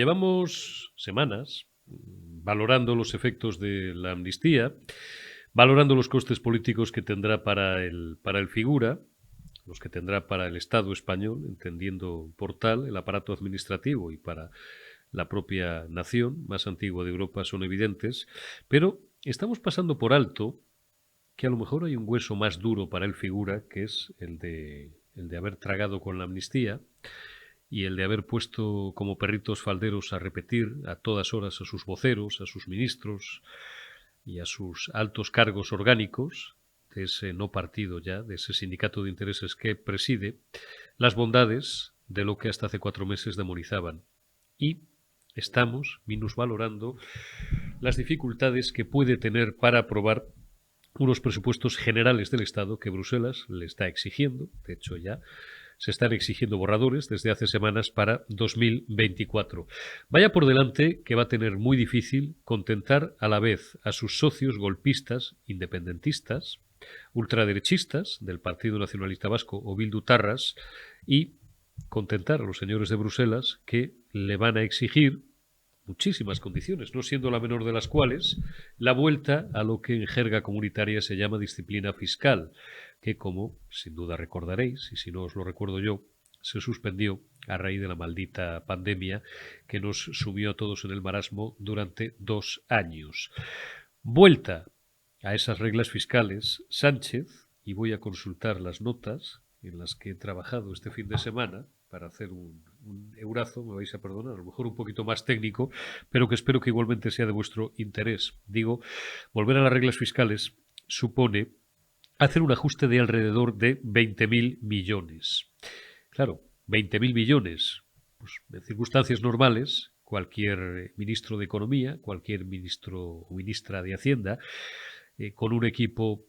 Llevamos semanas valorando los efectos de la amnistía, valorando los costes políticos que tendrá para el figura, los que tendrá para el Estado español, entendiendo por tal el aparato administrativo y para la propia nación más antigua de Europa son evidentes, pero estamos pasando por alto que a lo mejor hay un hueso más duro para el figura, que es el de haber tragado con la amnistía y el de haber puesto como perritos falderos a repetir a todas horas a sus voceros, a sus ministros y a sus altos cargos orgánicos de ese no partido ya, de ese sindicato de intereses que preside, las bondades de lo que hasta hace 4 meses demonizaban. Y estamos minusvalorando las dificultades que puede tener para aprobar unos presupuestos generales del Estado que Bruselas le está exigiendo. De hecho, ya se están exigiendo borradores desde hace semanas para 2024. Vaya por delante que va a tener muy difícil contentar a la vez a sus socios golpistas, independentistas, ultraderechistas del Partido Nacionalista Vasco o bildutarras y contentar a los señores de Bruselas que le van a exigir muchísimas condiciones, no siendo la menor de las cuales la vuelta a lo que en jerga comunitaria se llama disciplina fiscal, que como sin duda recordaréis, y si no os lo recuerdo yo, se suspendió a raíz de la maldita pandemia que nos sumió a todos en el marasmo durante 2 años. Vuelta a esas reglas fiscales, Sánchez, y voy a consultar las notas en las que he trabajado este fin de semana para hacer un eurazo, me vais a perdonar, a lo mejor un poquito más técnico, pero que espero que igualmente sea de vuestro interés. Digo, volver a las reglas fiscales supone hacer un ajuste de alrededor de 20.000 millones. Claro, 20.000 millones. Pues en circunstancias normales, cualquier ministro de Economía, cualquier ministro o ministra de Hacienda, con un equipo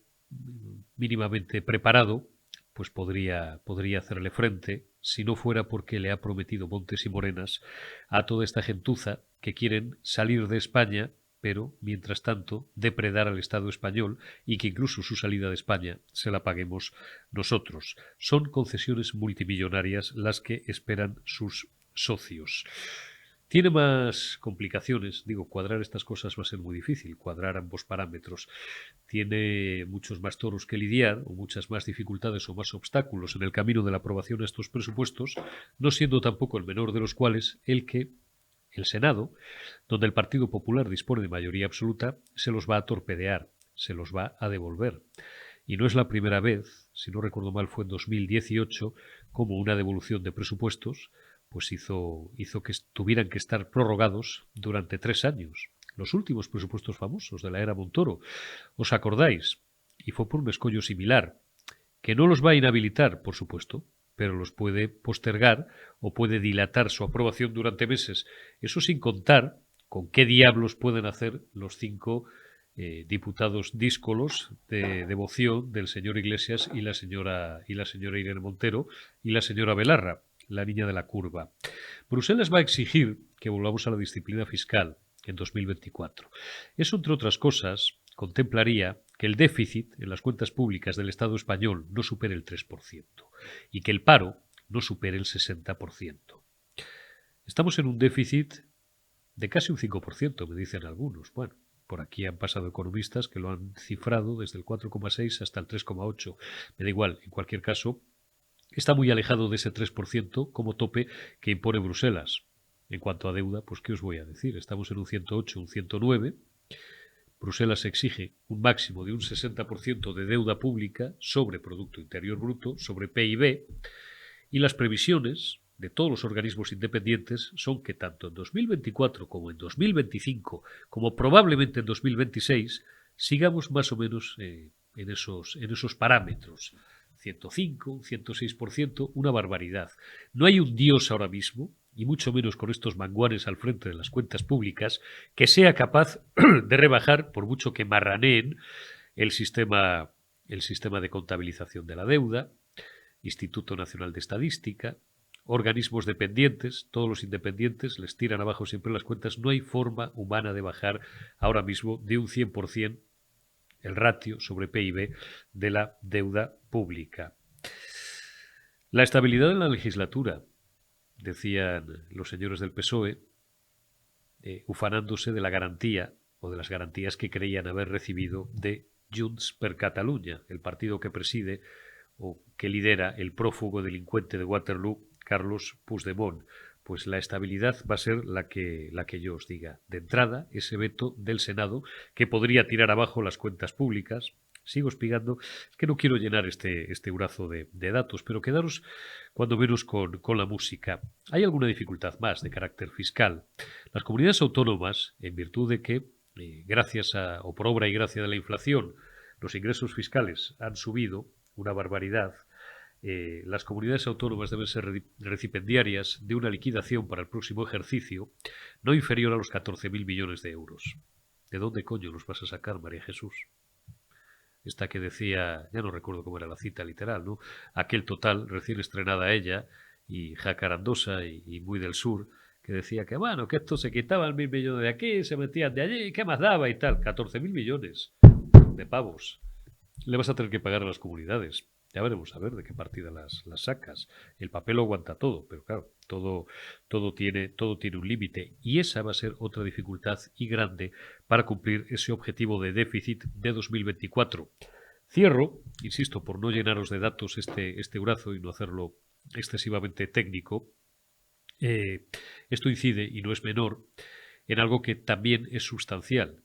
mínimamente preparado, pues podría hacerle frente si no fuera porque le ha prometido montes y morenas a toda esta gentuza que quieren salir de España, pero, mientras tanto, depredar al Estado español y que incluso su salida de España se la paguemos nosotros. Son concesiones multimillonarias las que esperan sus socios. Tiene más complicaciones, digo, cuadrar estas cosas va a ser muy difícil, cuadrar ambos parámetros. Tiene muchos más toros que lidiar, o muchas más dificultades o más obstáculos en el camino de la aprobación de estos presupuestos, no siendo tampoco el menor de los cuales el que el Senado, donde el Partido Popular dispone de mayoría absoluta, se los va a torpedear, se los va a devolver. Y no es la primera vez, si no recuerdo mal fue en 2018, como una devolución de presupuestos pues hizo que tuvieran que estar prorrogados durante 3 años. Los últimos presupuestos famosos de la era Montoro, ¿os acordáis? Y fue por un escollo similar, que no los va a inhabilitar, por supuesto, pero los puede postergar o puede dilatar su aprobación durante meses. Eso sin contar con qué diablos pueden hacer los 5 diputados díscolos de devoción del señor Iglesias y la señora Irene Montero y la señora Belarra, la niña de la curva. Bruselas va a exigir que volvamos a la disciplina fiscal en 2024. Eso, entre otras cosas, contemplaría que el déficit en las cuentas públicas del Estado español no supere el 3% y que el paro no supere el 60%. Estamos en un déficit de casi un 5%, me dicen algunos. Bueno, por aquí han pasado economistas que lo han cifrado desde el 4,6 hasta el 3,8. Me da igual, en cualquier caso, está muy alejado de ese 3% como tope que impone Bruselas. En cuanto a deuda, pues ¿qué os voy a decir? Estamos en un 108, un 109. Bruselas exige un máximo de un 60% de deuda pública sobre Producto Interior Bruto, sobre PIB, y las previsiones de todos los organismos independientes son que tanto en 2024 como en 2025, como probablemente en 2026, sigamos más o menos en esos parámetros. 105, un 106%, una barbaridad. No hay un Dios ahora mismo, y mucho menos con estos manguanes al frente de las cuentas públicas, que sea capaz de rebajar, por mucho que marraneen, el sistema de contabilización de la deuda, Instituto Nacional de Estadística, organismos dependientes, todos los independientes les tiran abajo siempre las cuentas. No hay forma humana de bajar ahora mismo de un 100% el ratio sobre PIB de la deuda pública. La estabilidad de la legislatura, decían los señores del PSOE, ufanándose de la garantía o de las garantías que creían haber recibido de Junts per Catalunya, el partido que preside o que lidera el prófugo delincuente de Waterloo, Carlos Puigdemont. Pues la estabilidad va a ser la que yo os diga. De entrada, ese veto del Senado que podría tirar abajo las cuentas públicas. Sigo explicando, es que no quiero llenar este brazo de datos, pero quedaros cuando menos con la música. Hay alguna dificultad más de carácter fiscal. Las comunidades autónomas, en virtud de que, gracias a, o por obra y gracia de la inflación, los ingresos fiscales han subido una barbaridad, las comunidades autónomas deben ser recipendiarias de una liquidación para el próximo ejercicio no inferior a los 14.000 millones de euros. ¿De dónde coño los vas a sacar, María Jesús? Esta que decía, ya no recuerdo cómo era la cita literal, ¿no? Aquel total, recién estrenada ella, y jacarandosa y muy del sur, que decía que, bueno, que esto se quitaban 1.000 millones de aquí, se metían de allí, ¿qué más daba y tal? 14.000 millones de pavos. Le vas a tener que pagar a las comunidades. Ya veremos a ver de qué partida las sacas. El papel lo aguanta todo, pero claro, todo tiene un límite. Y esa va a ser otra dificultad y grande para cumplir ese objetivo de déficit de 2024. Cierro, insisto, por no llenaros de datos este brazo y no hacerlo excesivamente técnico. Esto incide, y no es menor, en algo que también es sustancial,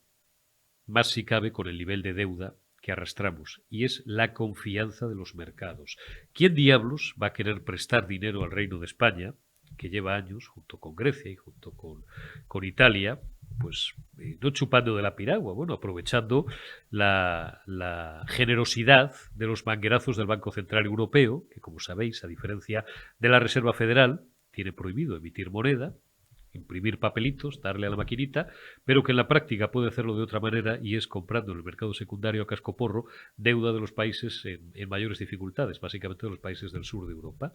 más si cabe con el nivel de deuda que arrastramos, y es la confianza de los mercados. ¿Quién diablos va a querer prestar dinero al Reino de España, que lleva años, junto con Grecia y junto con Italia, pues no chupando de la piragua, bueno, aprovechando la generosidad de los manguerazos del Banco Central Europeo, que como sabéis, a diferencia de la Reserva Federal, tiene prohibido emitir moneda, imprimir papelitos, darle a la maquinita, pero que en la práctica puede hacerlo de otra manera y es comprando en el mercado secundario a cascoporro deuda de los países en mayores dificultades, básicamente de los países del sur de Europa.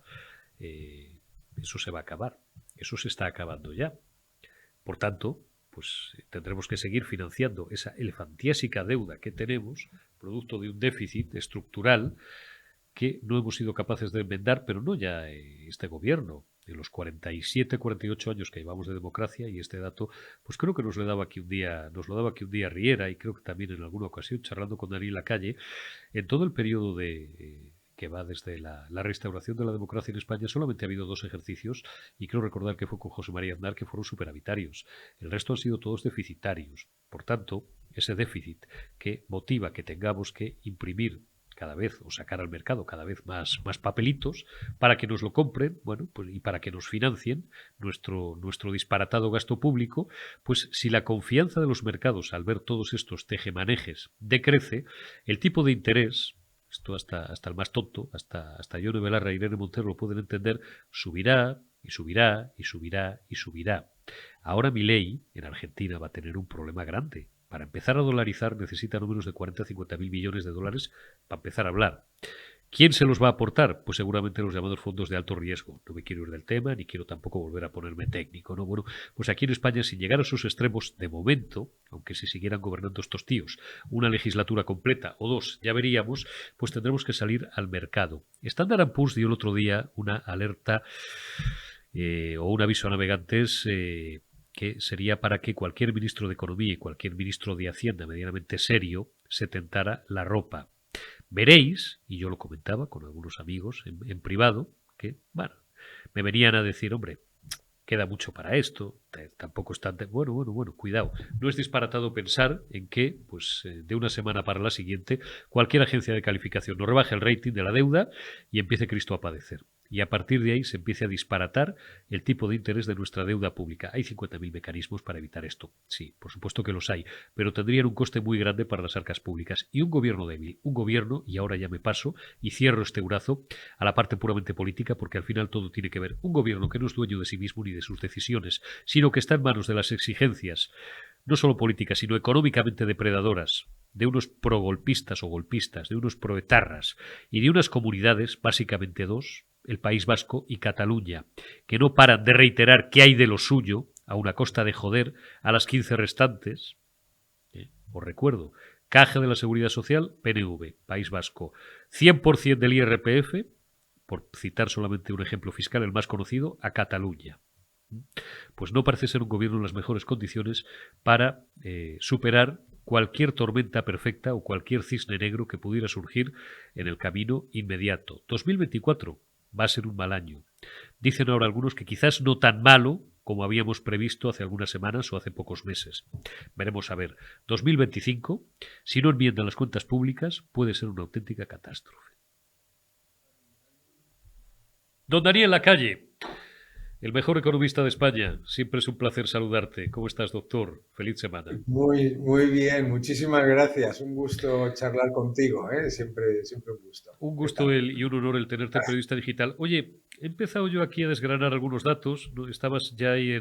Eso se va a acabar, eso se está acabando ya. Por tanto, pues tendremos que seguir financiando esa elefantiásica deuda que tenemos, producto de un déficit estructural que no hemos sido capaces de enmendar, pero no ya este gobierno, en los 47, 48 años que llevamos de democracia, y este dato, pues creo que nos lo daba aquí un día Riera, y creo que también en alguna ocasión, charlando con Daniel Lacalle, en todo el periodo que va desde la restauración de la democracia en España, solamente ha habido 2 ejercicios, y creo recordar que fue con José María Aznar, que fueron superavitarios. El resto han sido todos deficitarios. Por tanto, ese déficit que motiva que tengamos que imprimir cada vez o sacar al mercado cada vez más papelitos para que nos lo compren, bueno, pues y para que nos financien nuestro disparatado gasto público, pues si la confianza de los mercados al ver todos estos tejemanejes decrece, el tipo de interés, esto hasta el más tonto, hasta Yone Belarra y Irene Montero lo pueden entender, subirá y subirá y subirá y subirá. Ahora Milei en Argentina va a tener un problema grande. Para empezar a dolarizar necesita no menos de 40 a 50 mil millones de dólares para empezar a hablar. ¿Quién se los va a aportar? Pues seguramente los llamados fondos de alto riesgo. No me quiero ir del tema, ni quiero tampoco volver a ponerme técnico, ¿no? Bueno, pues aquí en España, sin llegar a sus extremos, de momento, aunque si siguieran gobernando estos tíos una legislatura completa o 2, ya veríamos, pues tendremos que salir al mercado. Standard & Poor's dio el otro día una alerta o un aviso a navegantes que sería para que cualquier ministro de Economía y cualquier ministro de Hacienda medianamente serio se tentara la ropa. Veréis, y yo lo comentaba con algunos amigos en privado, que, bueno, me venían a decir, hombre, queda mucho para esto, tampoco es tan... Bueno, cuidado. No es disparatado pensar en que, pues, de una semana para la siguiente, cualquier agencia de calificación nos rebaje el rating de la deuda y empiece Cristo a padecer. Y a partir de ahí se empiece a disparatar el tipo de interés de nuestra deuda pública. Hay 50.000 mecanismos para evitar esto. Sí, por supuesto que los hay, pero tendrían un coste muy grande para las arcas públicas. Y un gobierno débil, un gobierno, y ahora ya me paso y cierro este brazo a la parte puramente política, porque al final todo tiene que ver. Un gobierno que no es dueño de sí mismo ni de sus decisiones, sino que está en manos de las exigencias, no solo políticas, sino económicamente depredadoras, de unos progolpistas o golpistas, de unos proetarras y de unas comunidades, básicamente 2, el País Vasco y Cataluña, que no paran de reiterar que hay de lo suyo, a una costa de joder a las 15 restantes. Os recuerdo, Caja de la Seguridad Social, PNV, País Vasco, 100% del IRPF, por citar solamente un ejemplo fiscal, el más conocido, a Cataluña. pues no parece ser un gobierno en las mejores condiciones para superar cualquier tormenta perfecta o cualquier cisne negro que pudiera surgir en el camino inmediato. 2024 va a ser un mal año. Dicen ahora algunos que quizás no tan malo como habíamos previsto hace algunas semanas o hace pocos meses. Veremos a ver. 2025, si no enmiendan las cuentas públicas, puede ser una auténtica catástrofe. Don Daniel Lacalle, el mejor economista de España. Siempre es un placer saludarte. ¿Cómo estás, doctor? Feliz semana. Muy bien, muchísimas gracias. Un gusto charlar contigo, ¿eh? Siempre un gusto. Un ¿Qué gusto tal? y un honor el tenerte periodista digital. Oye, he empezado yo aquí a desgranar algunos datos. No, estabas ya ahí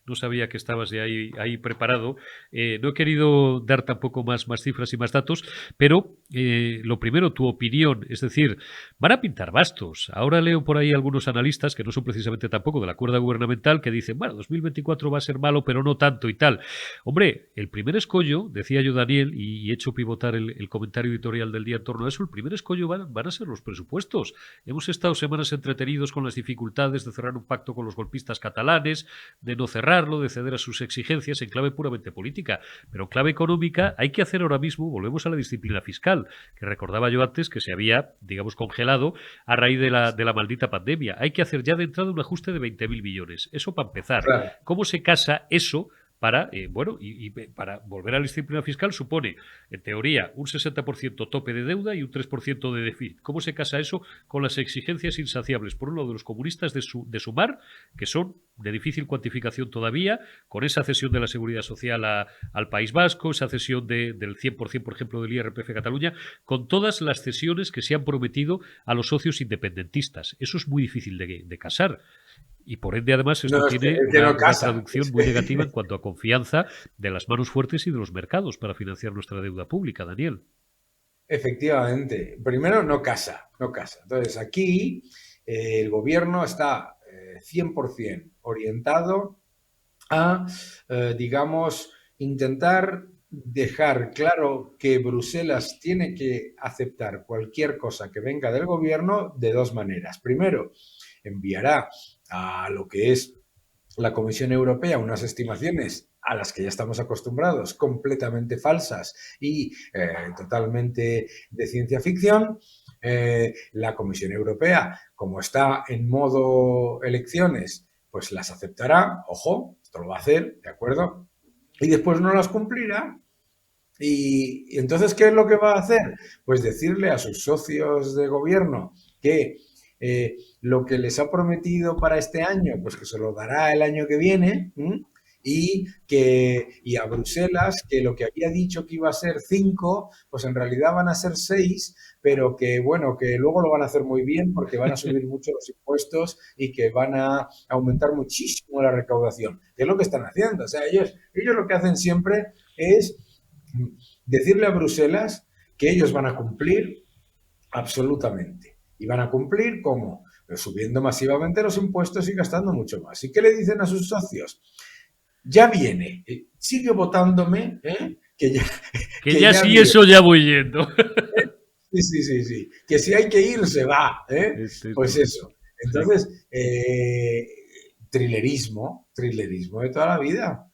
no sabía que estabas ya ahí preparado. No he querido dar tampoco más cifras y más datos, pero lo primero, tu opinión. Es decir, van a pintar bastos. Ahora leo por ahí algunos analistas, que no son precisamente tampoco de la cuerda gubernamental, que dicen, bueno, 2024 va a ser malo, pero no tanto y tal. Hombre, el primer escollo, decía yo Daniel, y he hecho pivotar el comentario editorial del día en torno a eso, el primer escollo van a ser los presupuestos. Hemos estado semanas entretenidos con las dificultades de cerrar un pacto con los golpistas catalanes, de no cerrarlo, de ceder a sus exigencias en clave puramente política. Pero en clave económica hay que hacer ahora mismo, volvemos a la disciplina fiscal, que recordaba yo antes que se había, digamos, congelado a raíz de la maldita pandemia. Hay que hacer ya de entrada un ajuste de 20.000 millones. Eso para empezar. Claro, ¿Cómo se casa eso para, y para volver a la disciplina fiscal supone, en teoría, un 60% tope de deuda y un 3% de déficit? ¿Cómo se casa eso con las exigencias insaciables, por un lado, de los comunistas de sumar, que son de difícil cuantificación todavía, con esa cesión de la seguridad social al País Vasco, esa cesión del 100%, por ejemplo, del IRPF Cataluña, con todas las cesiones que se han prometido a los socios independentistas? Eso es muy difícil de casar. Y por ende, además, esto no, tiene es que no una casa. traducción muy negativa en cuanto a confianza de las manos fuertes y de los mercados para financiar nuestra deuda pública, Daniel. Efectivamente. Primero, no casa, no casa. Entonces, aquí el gobierno está 100% orientado a, digamos, intentar dejar claro que Bruselas tiene que aceptar cualquier cosa que venga del gobierno de dos maneras. Primero, enviará a lo que es la Comisión Europea unas estimaciones a las que ya estamos acostumbrados, completamente falsas y totalmente de ciencia ficción. La Comisión Europea, como está en modo elecciones, pues las aceptará, ojo, esto lo va a hacer, ¿de acuerdo? Y después no las cumplirá. Y entonces, ¿qué es lo que va a hacer? Pues decirle a sus socios de gobierno que lo que les ha prometido para este año, pues que se lo dará el año que viene, ¿m? Y a Bruselas que lo que había dicho que iba a ser 5, pues en realidad van a ser 6, pero que bueno, que luego lo van a hacer muy bien porque van a subir mucho los impuestos y que van a aumentar muchísimo la recaudación, que es lo que están haciendo. O sea, ellos lo que hacen siempre es decirle a Bruselas que ellos van a cumplir absolutamente. ¿Y van a cumplir cómo? Pues subiendo masivamente los impuestos y gastando mucho más. ¿Y qué le dicen a sus socios? Ya viene, sigue votándome, Que que ya ya sí, viene. eso ya voy yendo. Sí. Que si hay que ir, se va. Pues Esto, eso. sí. Entonces, trilerismo de toda la vida.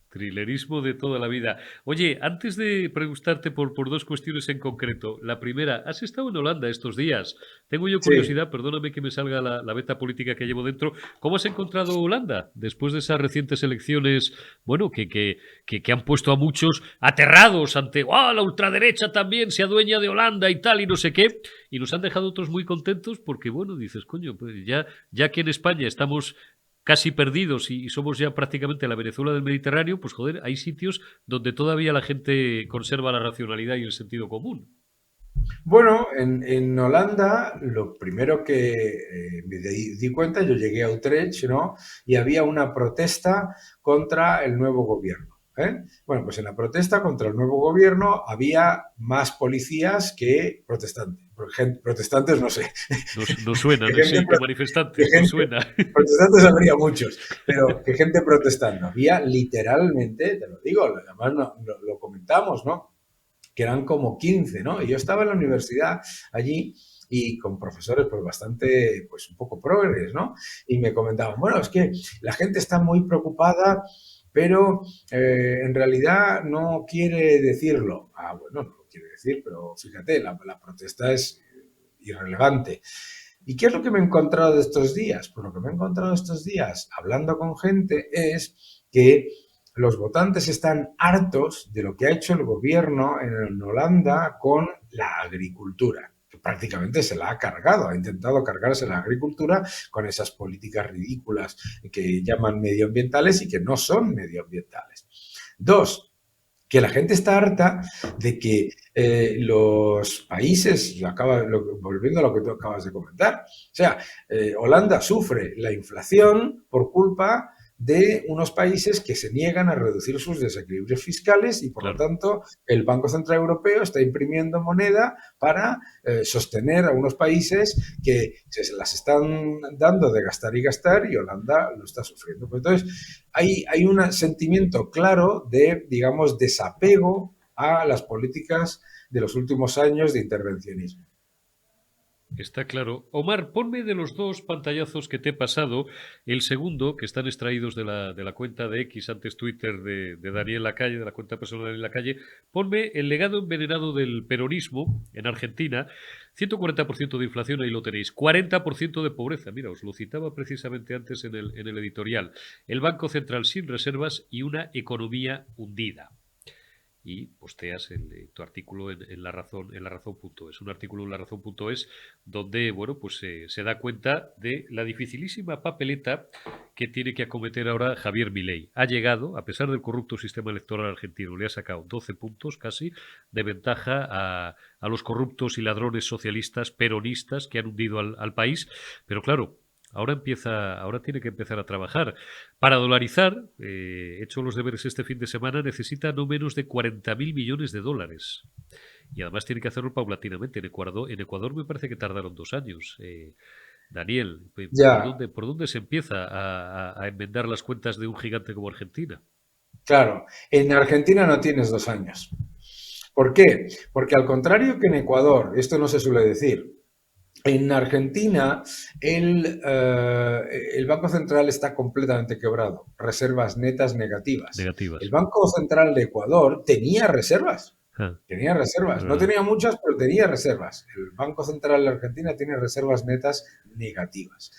Trilerismo de toda la vida. Oye, antes de preguntarte por dos cuestiones en concreto. La primera, ¿has estado en Holanda estos días? Tengo yo Sí. curiosidad, perdóname que me salga la beta política que llevo dentro. ¿Cómo has encontrado Holanda después de esas recientes elecciones, bueno, que han puesto a muchos aterrados ante, ¡oh, la ultraderecha también se adueña de Holanda y tal y no sé qué! Y nos han dejado otros muy contentos porque, bueno, dices, coño, pues ya que en España estamos casi perdidos y somos ya prácticamente la Venezuela del Mediterráneo, pues joder, hay sitios donde todavía la gente conserva la racionalidad y el sentido común. Bueno, en Holanda lo primero que me di cuenta, yo llegué a Utrecht, ¿no? Y había una protesta contra el nuevo gobierno. ¿Eh? Bueno, pues en la protesta contra el nuevo gobierno había más policías que protestantes. Protestantes no sé, Nos que suenan, gente, sí, que que manifestantes, nos gente, suena. protestantes habría muchos, pero que gente protestando. Había literalmente, te lo digo, además lo comentamos, ¿no? Que eran como 15, ¿no? Y yo estaba en la universidad allí y con profesores pues bastante, pues un poco progres, ¿no? Y me comentaban, bueno, es que la gente está muy preocupada, pero en realidad no quiere decirlo. Ah, bueno, no lo quiere decir, pero fíjate, la protesta es irrelevante. ¿Y qué es lo que me he encontrado de estos días? Pues lo que me he encontrado estos días hablando con gente es que los votantes están hartos de lo que ha hecho el gobierno en Holanda con la agricultura, que prácticamente se la ha cargado, ha intentado cargarse la agricultura con esas políticas ridículas que llaman medioambientales y que no son medioambientales. Dos, que la gente está harta de que los países, volviendo a lo que tú acabas de comentar, o sea, Holanda sufre la inflación por culpa de unos países que se niegan a reducir sus desequilibrios fiscales y, por lo tanto, el Banco Central Europeo está imprimiendo moneda para sostener a unos países que se las están dando de gastar y Holanda lo está sufriendo. Pues entonces, hay un sentimiento claro de, digamos, desapego a las políticas de los últimos años de intervencionismo. Está claro. Omar, ponme de los dos pantallazos que te he pasado, el segundo, que están extraídos de la cuenta de X, antes Twitter, de Daniel Lacalle, de la cuenta personal de Daniel Lacalle. Ponme el legado envenenado del peronismo en Argentina. 140% de inflación, ahí lo tenéis. 40% de pobreza. Mira, os lo citaba precisamente antes en el editorial. El Banco Central sin reservas y una economía hundida. Y posteas tu artículo en la razón.es, un artículo en la razón.es donde, bueno, pues se da cuenta de la dificilísima papeleta que tiene que acometer ahora Javier Milei. Ha llegado, a pesar del corrupto sistema electoral argentino, le ha sacado 12 puntos casi de ventaja a los corruptos y ladrones socialistas peronistas que han hundido al país, pero claro, ahora tiene que empezar a trabajar. Para dolarizar, hecho los deberes este fin de semana, necesita no menos de 40.000 millones de dólares. Y además tiene que hacerlo paulatinamente. En Ecuador me parece que tardaron 2 años. Daniel, ¿por dónde se empieza a enmendar las cuentas de un gigante como Argentina? Claro, en Argentina no tienes 2 años. ¿Por qué? Porque al contrario que en Ecuador, esto no se suele decir, en Argentina el Banco Central está completamente quebrado, reservas netas negativas. El Banco Central de Ecuador tenía reservas, no tenía muchas, pero tenía reservas. El Banco Central de Argentina tiene reservas netas negativas.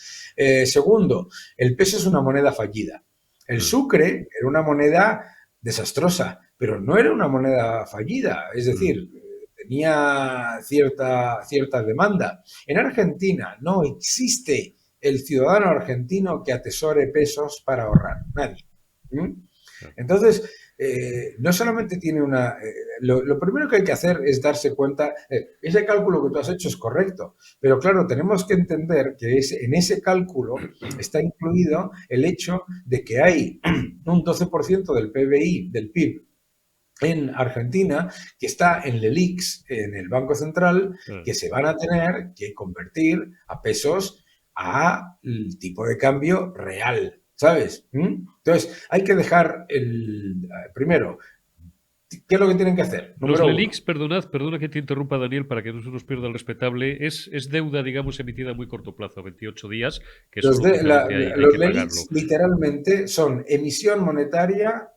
Segundo, el peso es una moneda fallida. El sucre era una moneda desastrosa, pero no era una moneda fallida, es decir, tenía cierta demanda. En Argentina no existe el ciudadano argentino que atesore pesos para ahorrar, nadie. Entonces, no solamente tiene lo primero que hay que hacer es darse cuenta, ese cálculo que tú has hecho es correcto, pero claro, tenemos que entender que en ese cálculo está incluido el hecho de que hay un 12% del PBI, del PIB, en Argentina, que está en LELIX, en el Banco Central, que se van a tener que convertir a pesos al tipo de cambio real, ¿sabes? Entonces, hay que dejar primero, ¿qué es lo que tienen que hacer? Los LELIX, perdona que te interrumpa, Daniel, para que no se nos pierda el respetable, es deuda, digamos, emitida a muy corto plazo, a 28 días, que los LELIX literalmente son emisión monetaria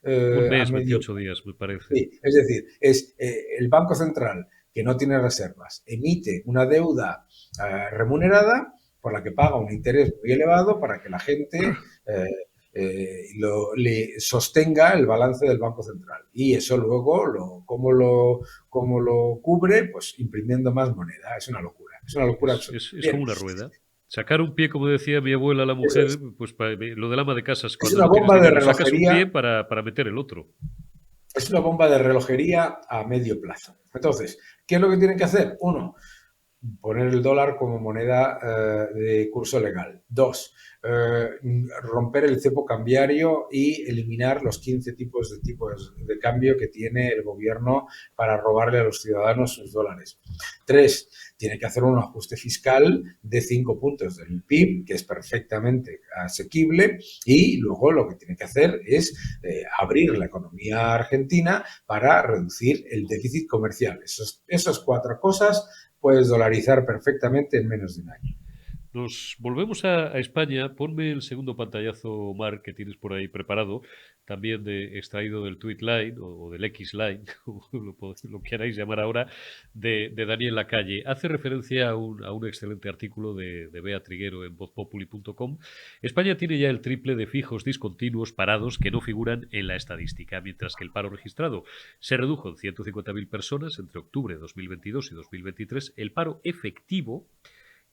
un mes, 28 días, me parece. Sí, es decir, es el Banco Central, que no tiene reservas, emite una deuda remunerada por la que paga un interés muy elevado para que la gente le sostenga el balance del Banco Central. Y eso luego, ¿cómo lo cubre? Pues imprimiendo más moneda. Es una locura. Es una locura absoluta. Es como una rueda. Sacar un pie, como decía mi abuela, la mujer, pues lo del ama de casas. Es una bomba de relojería. Sacas un pie para meter el otro. Es una bomba de relojería a medio plazo. Entonces, ¿qué es lo que tienen que hacer? Uno, poner el dólar como moneda de curso legal. 2, romper el cepo cambiario y eliminar los 15 tipos de cambio que tiene el gobierno para robarle a los ciudadanos sus dólares. 3, tiene que hacer un ajuste fiscal de 5 puntos del PIB, que es perfectamente asequible, y luego lo que tiene que hacer es abrir la economía argentina para reducir el déficit comercial. Esas 4 cosas puedes dolarizar perfectamente en menos de un año. Nos volvemos a España. Ponme el segundo pantallazo, Omar, que tienes por ahí preparado, también extraído del Tweet Line o del X Line, como lo queráis llamar ahora, de Daniel Lacalle. Hace referencia a un excelente artículo de Bea Triguero en vozpopuli.com. España tiene ya el triple de fijos discontinuos parados que no figuran en la estadística, mientras que el paro registrado se redujo en 150.000 personas entre octubre de 2022 y 2023. El paro efectivo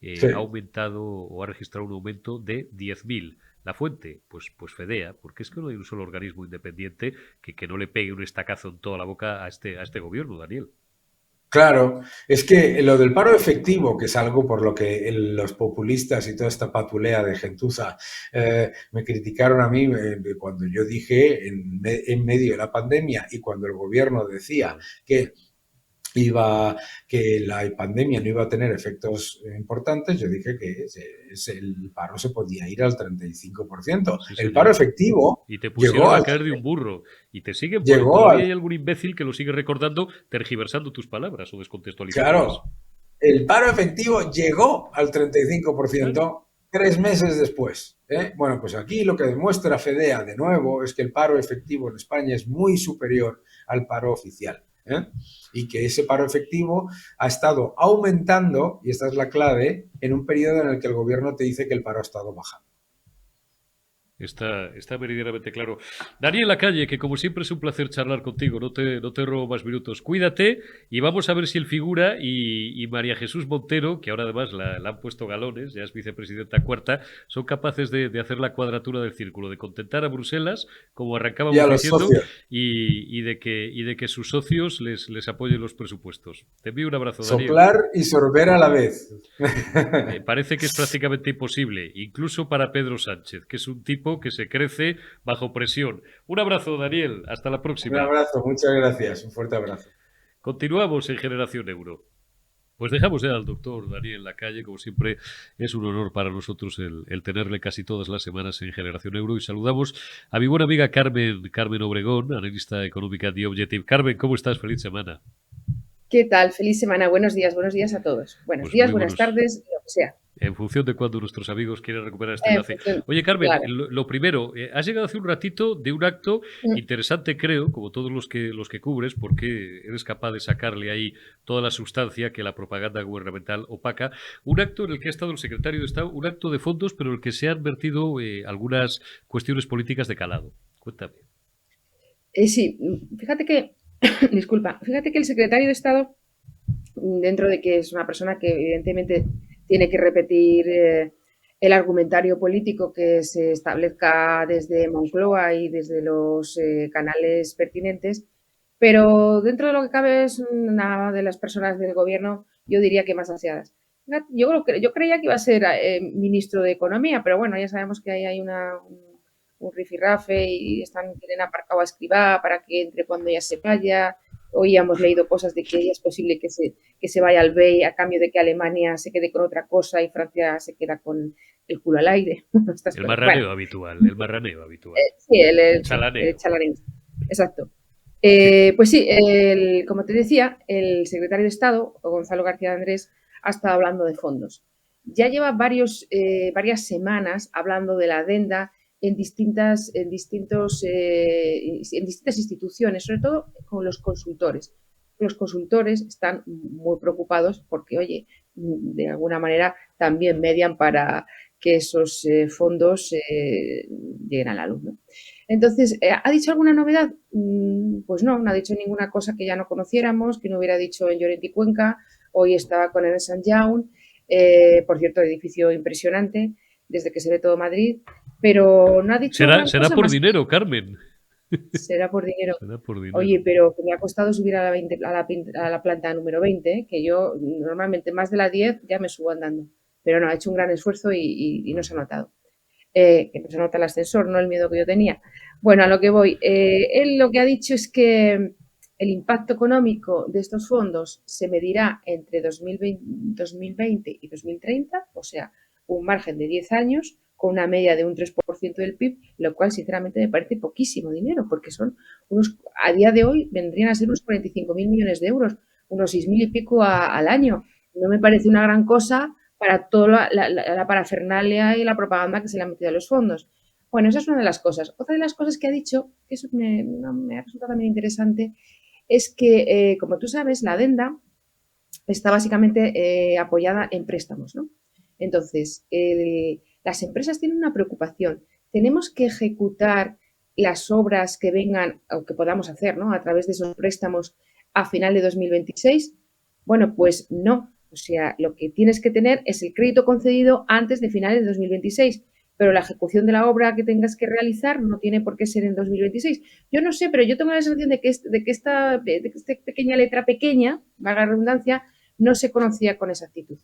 Sí. ha aumentado o ha registrado un aumento de 10.000. La fuente, pues Fedea, porque es que no hay un solo organismo independiente que no le pegue un estacazo en toda la boca a este gobierno, Daniel. Claro, es que lo del paro efectivo, que es algo por lo que los populistas y toda esta patulea de gentuza me criticaron a mí cuando yo dije en medio de la pandemia y cuando el gobierno decía que la pandemia no iba a tener efectos importantes, yo dije que el paro se podía ir al 35%. Sí, El paro señor. efectivo Y te llegó pusieron a al, caer de un burro. Y te siguen poniendo. llegó Todavía al, hay algún imbécil que lo sigue recordando, tergiversando tus palabras o descontextualizándolas. claro, el paro efectivo llegó al Claro. 35% 3 meses después. Bueno, pues aquí lo que demuestra Fedea de nuevo es que el paro efectivo en España es muy superior al paro oficial. Y que ese paro efectivo ha estado aumentando, y esta es la clave, en un periodo en el que el gobierno te dice que el paro ha estado bajando. Está meridianamente claro. Daniel Lacalle, que como siempre es un placer charlar contigo, no te robo más minutos. Cuídate y vamos a ver si el figura y María Jesús Montero, que ahora además la han puesto galones, ya es vicepresidenta cuarta, son capaces de hacer la cuadratura del círculo, de contentar a Bruselas, como Y a arrancábamos los diciendo, socios, y de que sus socios les apoyen los presupuestos. Te envío un abrazo, Daniel. soplar y sorber a la vez. Parece que es prácticamente imposible, incluso para Pedro Sánchez, que es un tipo que se crece bajo presión. Un abrazo, Daniel. Hasta la Un próxima. abrazo, muchas gracias, un fuerte abrazo. Continuamos en Generación Euro. Pues dejamos ya al doctor Daniel Lacalle, como siempre es un honor para nosotros el tenerle casi todas las semanas en Generación Euro y saludamos a mi buena amiga Carmen Obregón, analista económica de Objective. Carmen, ¿cómo estás? Feliz semana. ¿Qué tal? Feliz semana. Buenos días a todos. Buenos Pues días, muy buenas buenos. tardes, lo que sea. En función de cuando nuestros amigos quieren recuperar este enlace. Oye, Carmen, Claro. lo primero, has llegado hace un ratito de un acto interesante, creo, como todos los que cubres, porque eres capaz de sacarle ahí toda la sustancia que la propaganda gubernamental opaca. Un acto en el que ha estado el secretario de Estado, un acto de fondos, pero en el que se han vertido algunas cuestiones políticas de calado. Cuéntame. Sí, fíjate que, disculpa, fíjate que el secretario de Estado, dentro de que es una persona que evidentemente tiene que repetir el argumentario político que se establezca desde Moncloa y desde los canales pertinentes, pero dentro de lo que cabe es una de las personas del gobierno, yo diría que más aseadas. Yo creía que iba a ser ministro de Economía, pero bueno, ya sabemos que ahí hay un rifirrafe y tienen aparcado a Escrivá para que entre cuando ella se vaya. Hoy hemos leído cosas de que es posible que se vaya al BEI a cambio de que Alemania se quede con otra cosa y Francia se queda con el culo al aire. El marraneo habitual, el marraneo habitual. Sí, el chalaneo. chalaneo. Exacto. Pues sí, como te decía, el secretario de Estado, Gonzalo García Andrés, ha estado hablando de fondos. Ya lleva varias semanas hablando de la adenda en distintas instituciones, sobre todo con los consultores. Los consultores están muy preocupados porque, oye, de alguna manera también median para que esos fondos lleguen a la luz, ¿no? Entonces, ¿ha dicho alguna novedad? Pues no ha dicho ninguna cosa que ya no conociéramos, que no hubiera dicho en Lloret y Cuenca. Hoy estaba con Ernst & Young, por cierto, edificio impresionante, desde que se ve todo Madrid, pero no ha dicho Será por más. dinero, Carmen. Será por dinero. Será por Oye, dinero. pero que me ha costado subir a la, 20 a la planta número 20, ¿eh? Que yo normalmente más de la 10 ya me subo andando. Pero no, ha hecho un gran esfuerzo y no se ha Ujú. notado. Que no se nota el ascensor, no el miedo que yo tenía. Bueno, a lo que voy. Él lo que ha dicho es que el impacto económico de estos fondos se medirá entre 2020 y 2030, o sea, un margen de 10 años con una media de un 3% del PIB, lo cual sinceramente me parece poquísimo dinero, porque son unos, a día de hoy vendrían a ser unos 45.000 millones de euros, unos 6.000 y pico al año. No me parece una gran cosa para toda la parafernalia y la propaganda que se le ha metido a los fondos. Bueno, esa es una de las cosas. Otra de las cosas que ha dicho, que eso me ha resultado también interesante, es que, como tú sabes, la adenda está básicamente apoyada en préstamos, ¿no? Entonces, las empresas tienen una preocupación. Tenemos que ejecutar las obras que vengan o que podamos hacer, ¿no? A través de esos préstamos a final de 2026. Bueno, pues no. O sea, lo que tienes que tener es el crédito concedido antes de finales de 2026, pero la ejecución de la obra que tengas que realizar no tiene por qué ser en 2026. Yo no sé, pero yo tengo la sensación de que esta pequeña letra pequeña, valga la redundancia, no se conocía con exactitud.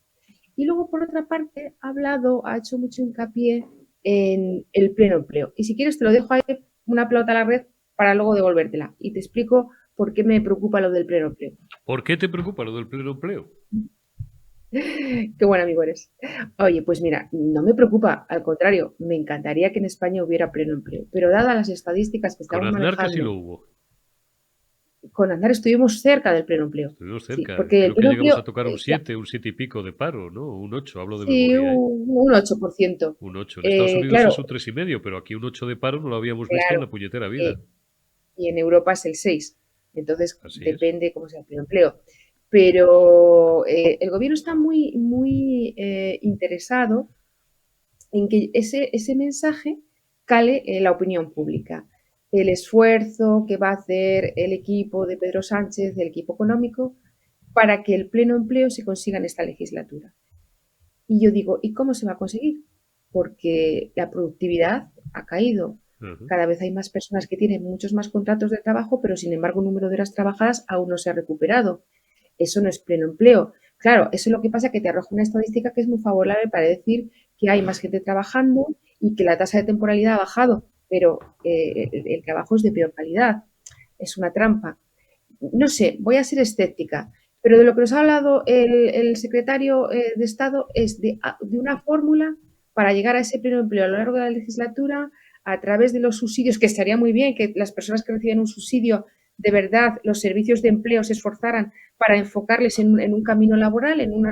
Y luego, por otra parte, ha hecho mucho hincapié en el pleno empleo. Y si quieres, te lo dejo ahí una pelota a la red para luego devolvértela. Y te explico por qué me preocupa lo del pleno empleo. ¿Por qué te preocupa lo del pleno empleo? Qué buen amigo eres. Oye, pues mira, no me preocupa, al contrario, me encantaría que en España hubiera pleno empleo. Pero dadas las estadísticas que Con estamos Aznar casi lo manejando, hubo. con Aznar estuvimos cerca del pleno empleo. Estuvimos Sí, cerca. porque el Creo que pleno llegamos empleo, a tocar un 7 y pico de paro, ¿no? Un 8, hablo de sí, memoria, ¿eh? un 8%. Un 8. En Estados Unidos Claro, es un 3,5, pero aquí un 8 de paro no lo habíamos visto en claro. la puñetera vida. eh, y en Europa es el 6. Entonces, Así es. depende cómo sea el pleno empleo. Pero el gobierno está muy interesado en que ese mensaje cale en la opinión pública. El esfuerzo que va a hacer el equipo de Pedro Sánchez, el equipo económico, para que el pleno empleo se consiga en esta legislatura. Y yo digo, ¿y cómo se va a conseguir? Porque la productividad ha caído. Ajá. Cada vez hay más personas que tienen muchos más contratos de trabajo, pero sin embargo el número de horas trabajadas aún no se ha recuperado. Eso no es pleno empleo. Claro, eso es lo que pasa, que te arroja una estadística que es muy favorable para decir que hay más gente trabajando y que la tasa de temporalidad ha bajado, pero el trabajo es de peor calidad. Es una trampa. No sé, voy a ser escéptica, pero de lo que nos ha hablado el secretario de Estado es de una fórmula para llegar a ese pleno empleo a lo largo de la legislatura a través de los subsidios, que estaría muy bien que las personas que reciben un subsidio, de verdad, los servicios de empleo se esforzaran para enfocarles en un camino laboral, ¿no?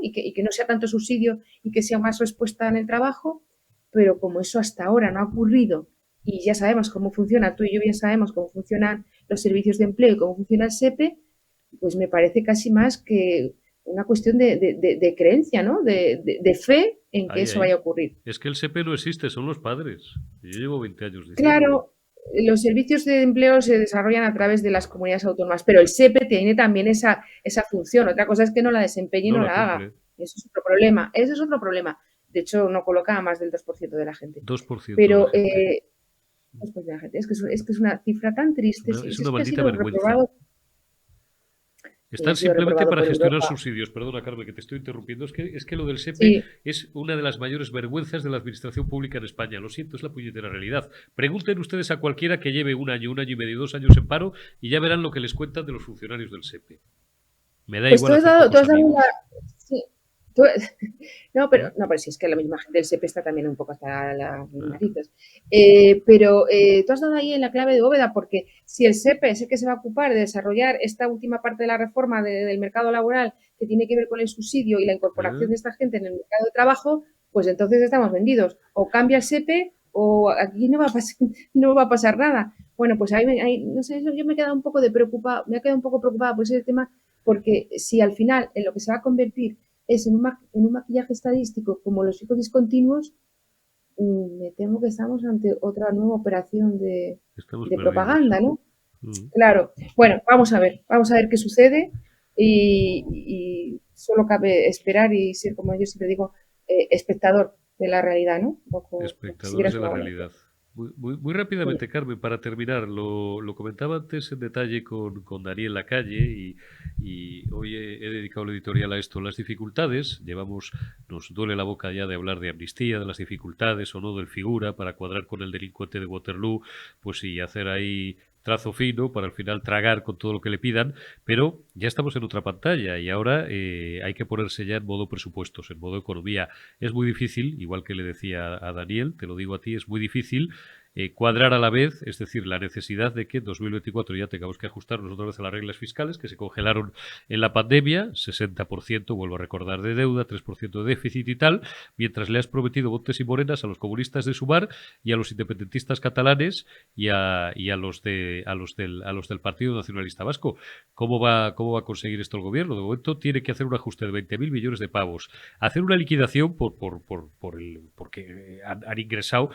Y que no sea tanto subsidio y que sea más respuesta en el trabajo, pero como eso hasta ahora no ha ocurrido y ya sabemos cómo funciona, tú y yo bien sabemos cómo funcionan los servicios de empleo y cómo funciona el SEPE, pues me parece casi más que una cuestión de creencia, ¿no? De fe en que Ahí, eso vaya a ahí. ocurrir. Es que el SEPE no existe, son los padres. Yo llevo 20 años diciéndolo. Claro, los servicios de empleo se desarrollan a través de las comunidades autónomas, pero el SEPE tiene también esa función. Otra cosa es que no la desempeñe y No no la la haga. cumple. Eso es otro problema. Ese es otro problema. De hecho, no coloca a más del 2% de la gente. 2% de la Pero gente. después de la gente, es que es una cifra tan triste. Si Es es una que ha maldita sido vergüenza. reprobado, y ha Están sido simplemente reprobado para por gestionar Europa. subsidios. Perdona, Carmen, que te estoy interrumpiendo. Es que lo del SEPE Sí, es una de las mayores vergüenzas de la administración pública en España. Lo siento, es la puñetera realidad. Pregunten ustedes a cualquiera que lleve un año y medio, 2 años en paro y ya verán lo que les cuentan de los funcionarios del SEPE. Me da pues igual hacer tú pocos has dado amigos. sí, tú- no, ¿Mm? pero si es que la misma gente del SEPE está también un poco hasta las Ah, narices. Pero tú has dado ahí en la clave de bóveda, porque si el SEPE es el que se va a ocupar de desarrollar esta última parte de la reforma del mercado laboral que tiene que ver con el subsidio y la incorporación ah. de esta gente en el mercado de trabajo, pues entonces estamos vendidos. O cambia el SEPE o aquí no va a pasar, no va a pasar nada. Bueno, pues ahí no sé, yo me he quedado un poco me he quedado un poco preocupada por ese tema, porque si al final en lo que se va a convertir es en un maquillaje estadístico como los hijos discontinuos, me temo que estamos ante otra nueva operación Estamos de perdidos. propaganda, ¿no? Mm. Claro. Bueno, vamos a ver qué sucede y solo cabe esperar y ser, como yo siempre digo, espectador de la realidad, ¿no? Un poco, como si Espectadores vieras de la una bola de realidad. Muy rápidamente, Carmen, para terminar, lo comentaba antes en detalle con Daniel Lacalle y hoy he dedicado la editorial a esto. Las dificultades, nos duele la boca ya de hablar de amnistía, de las dificultades o no del figura para cuadrar con el delincuente de Waterloo, pues sí, hacer ahí trazo fino para al final tragar con todo lo que le pidan, pero ya estamos en otra pantalla y ahora hay que ponerse ya en modo presupuestos, en modo economía. Es muy difícil, igual que le decía a Daniel, te lo digo a ti, es muy difícil cuadrar a la vez, es decir, la necesidad de que en 2024 ya tengamos que ajustarnos otra vez a las reglas fiscales que se congelaron en la pandemia, 60%, vuelvo a recordar, de deuda, 3% de déficit y tal, mientras le has prometido botes y morenas a los comunistas de Sumar y a los independentistas catalanes y a los del Partido Nacionalista Vasco. ¿Cómo va a conseguir esto el gobierno? De momento tiene que hacer un ajuste de 20.000 millones de pavos, hacer una liquidación porque han ingresado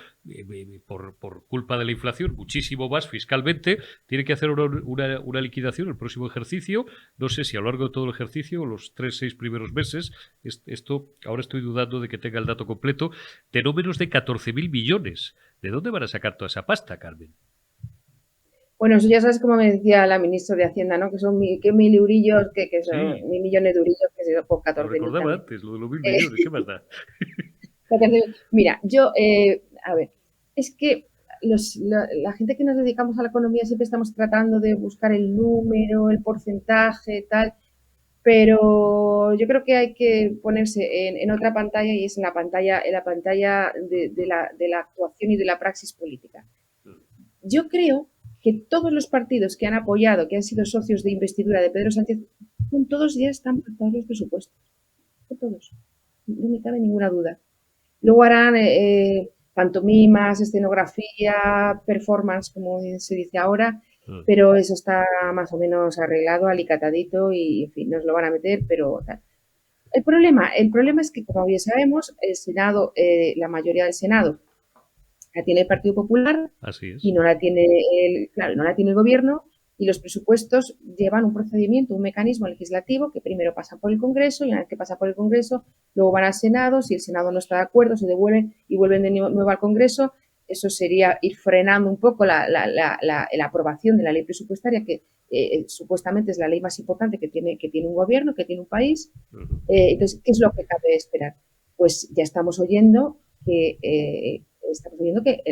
por culpa de la inflación muchísimo más fiscalmente, tiene que hacer una liquidación el próximo ejercicio, no sé si a lo largo de todo el ejercicio o los 3-6 primeros meses, esto ahora estoy dudando de que tenga el dato completo, de no menos de 14.000 millones. ¿De dónde van a sacar toda esa pasta, Carmen? Bueno, eso ya sabes como me decía la ministra de Hacienda, ¿no? Que son mil eurillos, que son Sí, 1.000 millones de eurillos, que se por lo 14.000 recordaba también. antes, lo de los 1.000 millones, ¿qué más da? 14.000. Mira, a ver, es que la gente que nos dedicamos a la economía siempre estamos tratando de buscar el número, el porcentaje, tal, pero yo creo que hay que ponerse en otra pantalla y es en la pantalla de la actuación y de la praxis política. Yo creo que todos los partidos que han apoyado, que han sido socios de investidura de Pedro Sánchez, con todos ya están pactados los presupuestos. Con todos. No me cabe ninguna duda. Luego harán pantomimas, escenografía, performance, como se dice ahora, pero eso está más o menos arreglado, alicatadito y, en fin, nos lo van a meter, pero tal. El problema es que, como bien sabemos, el Senado, la mayoría del Senado la tiene el Partido Popular y no la tiene no la tiene el gobierno, y los presupuestos llevan un procedimiento, un mecanismo legislativo que primero pasa por el Congreso y una vez que pasa por el Congreso luego van al Senado. Si el Senado no está de acuerdo se devuelven y vuelven de nuevo al Congreso. Eso sería ir frenando un poco la aprobación de la ley presupuestaria, que supuestamente es la ley más importante que tiene un gobierno, que tiene un país. Entonces, ¿qué es lo que cabe esperar? Pues ya estamos oyendo que el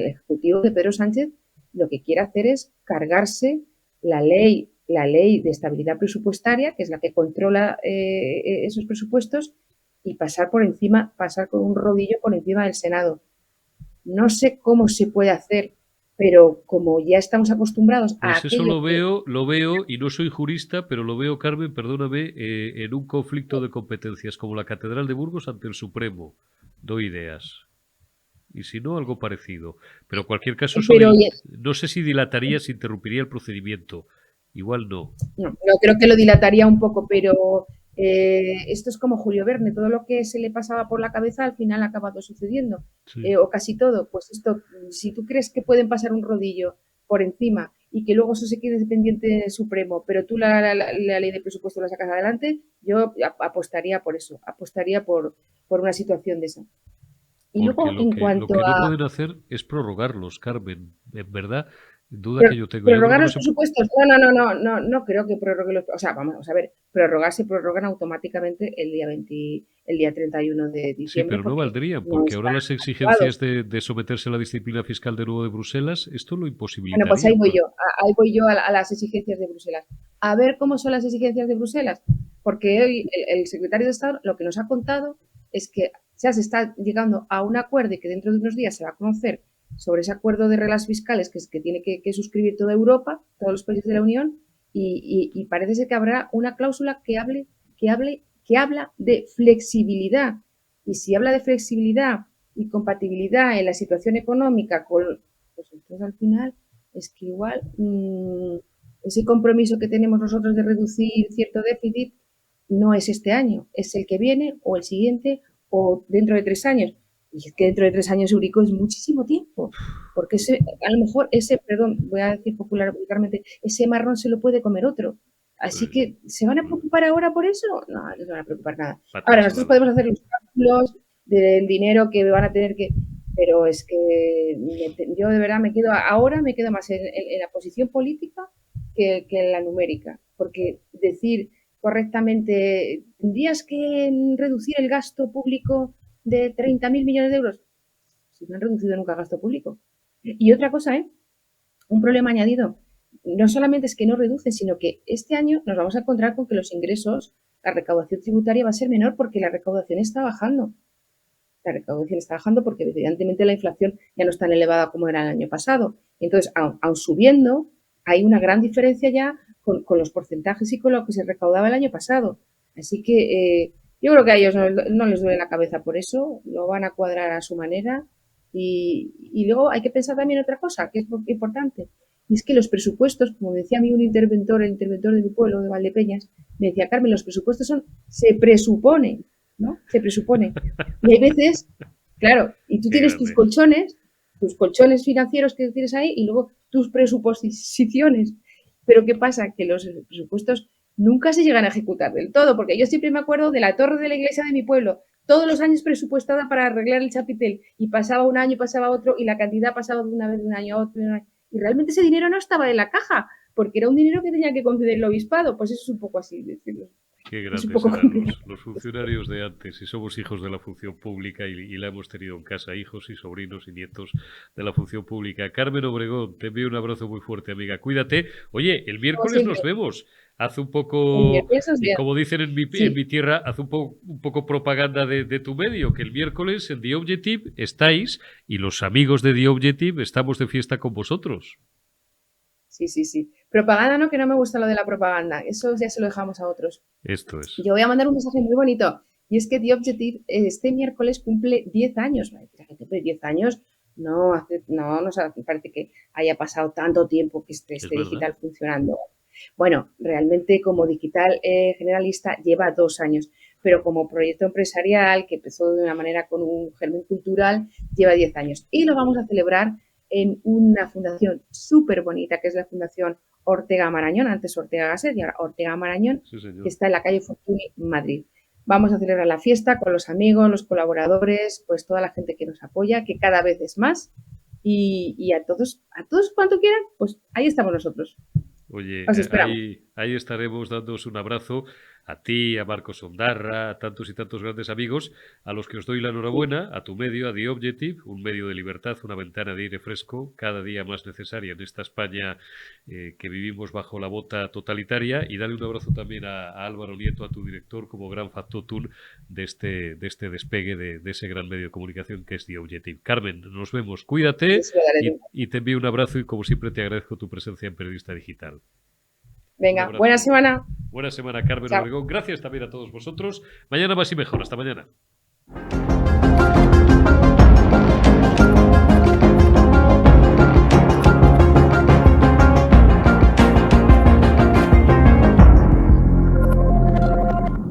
Ejecutivo de Pedro Sánchez lo que quiere hacer es cargarse la ley de estabilidad presupuestaria, que es la que controla esos presupuestos, y pasar con un rodillo por encima del Senado. No sé cómo se puede hacer, pero como ya estamos acostumbrados a pues eso lo veo, y no soy jurista, pero lo veo, Carmen, perdóname, en un conflicto de competencias como la Catedral de Burgos ante el Supremo. Doy ideas. Y si no, algo parecido. Pero en cualquier caso, no sé si dilataría, si interrumpiría el procedimiento. Igual no. No creo que lo dilataría un poco, pero esto es como Julio Verne. Todo lo que se le pasaba por la cabeza al final ha acabado sucediendo. Sí. O casi todo. Pues esto, si tú crees que pueden pasar un rodillo por encima y que luego eso se quede pendiente del Supremo, pero tú la ley de presupuesto la sacas adelante, yo apostaría por eso. Apostaría por una situación de esa. Y luego, lo que no pueden hacer es prorrogarlos, Carmen. En verdad, duda que yo tengo. ¿Prorrogar los presupuestos? No creo que prorrogue los... O sea, vamos a ver, se prorrogan automáticamente el día 31 de diciembre. Sí, pero no valdrían, porque ahora las exigencias de someterse a la disciplina fiscal de nuevo de Bruselas, esto lo imposibilitaría. Bueno, pues ahí voy yo a las exigencias de Bruselas. A ver cómo son las exigencias de Bruselas, porque hoy el secretario de Estado lo que nos ha contado es que ya se está llegando a un acuerdo y que dentro de unos días se va a conocer sobre ese acuerdo de reglas fiscales que tiene que suscribir toda Europa, todos los países de la Unión, y parece ser que habrá una cláusula que habla de flexibilidad. Y si habla de flexibilidad y compatibilidad en la situación económica pues entonces al final es que igual ese compromiso que tenemos nosotros de reducir cierto déficit no es este año, es el que viene o el siguiente o dentro de 3 años. Y es que dentro de 3 años, Eurico, es muchísimo tiempo. Porque a lo mejor voy a decir popularmente, ese marrón se lo puede comer otro. Así que, ¿se van a preocupar ahora por eso? No se van a preocupar nada. Ahora, nosotros podemos hacer los cálculos del dinero que van a tener que... pero es que yo de verdad ahora me quedo más en la posición política que en la numérica, porque decir correctamente, ¿tendrías que reducir el gasto público de 30.000 millones de euros? Si no han reducido nunca el gasto público. Y otra cosa, un problema añadido, no solamente es que no reduce, sino que este año nos vamos a encontrar con que los ingresos, la recaudación tributaria va a ser menor porque la recaudación está bajando. La recaudación está bajando porque evidentemente la inflación ya no es tan elevada como era el año pasado. Entonces, aun subiendo, hay una gran diferencia ya con los porcentajes y con lo que se recaudaba el año pasado. Así que yo creo que a ellos no les duele la cabeza por eso, lo van a cuadrar a su manera. Y luego hay que pensar también otra cosa, que es importante, y es que los presupuestos, como decía a mí el interventor de mi pueblo, de Valdepeñas, me decía, Carmen, los presupuestos se presuponen, ¿no? Se presupone. Y hay veces, claro, y tú tienes tus colchones financieros que tienes ahí y luego tus presuposiciones. Pero ¿qué pasa? Que los presupuestos nunca se llegan a ejecutar del todo, porque yo siempre me acuerdo de la torre de la iglesia de mi pueblo, todos los años presupuestada para arreglar el chapitel, y pasaba un año, pasaba otro, y la cantidad pasaba de una vez de un año a otro, y realmente ese dinero no estaba en la caja, porque era un dinero que tenía que conceder el obispado. Pues eso es un poco así, decirlo. Qué grandes eran los funcionarios de antes, y somos hijos de la función pública y la hemos tenido en casa, hijos y sobrinos y nietos de la función pública. Carmen Obregón, te envío un abrazo muy fuerte, amiga. Cuídate. Oye, el miércoles nos vemos. Haz un poco, como dicen en mi tierra, haz un poco propaganda de tu medio, que el miércoles en The Objective estáis y los amigos de The Objective estamos de fiesta con vosotros. Sí. Propaganda no, que no me gusta lo de la propaganda. Eso ya se lo dejamos a otros. Esto es. Yo voy a mandar un mensaje muy bonito. Y es que The Objective este miércoles cumple 10 años. La gente, pero 10 años no nos parece que haya pasado tanto tiempo que esté digital funcionando. Bueno, realmente como digital generalista lleva 2 años, pero como proyecto empresarial que empezó de una manera con un germen cultural, lleva 10 años. Y lo vamos a celebrar en una fundación súper bonita, que es la Fundación Ortega Marañón, antes Ortega Gasset y ahora Ortega Marañón, que está en la calle Fortuny, Madrid. Vamos a celebrar la fiesta con los amigos, los colaboradores, pues toda la gente que nos apoya, que cada vez es más. Y a todos cuanto quieran, pues ahí estamos nosotros. Oye, ahí estaremos dándoos un abrazo a ti, a Marcos Ondarra, a tantos y tantos grandes amigos, a los que os doy la enhorabuena, a tu medio, a The Objective, un medio de libertad, una ventana de aire fresco, cada día más necesaria en esta España que vivimos bajo la bota totalitaria, y dale un abrazo también a Álvaro Nieto, a tu director, como gran factotum de este despegue de ese gran medio de comunicación que es The Objective. Carmen, nos vemos, cuídate y te envío un abrazo y como siempre te agradezco tu presencia en Periodista Digital. Venga, buena semana. Buena semana, Carmen Obregón. Gracias también a todos vosotros. Mañana más y mejor. Hasta mañana.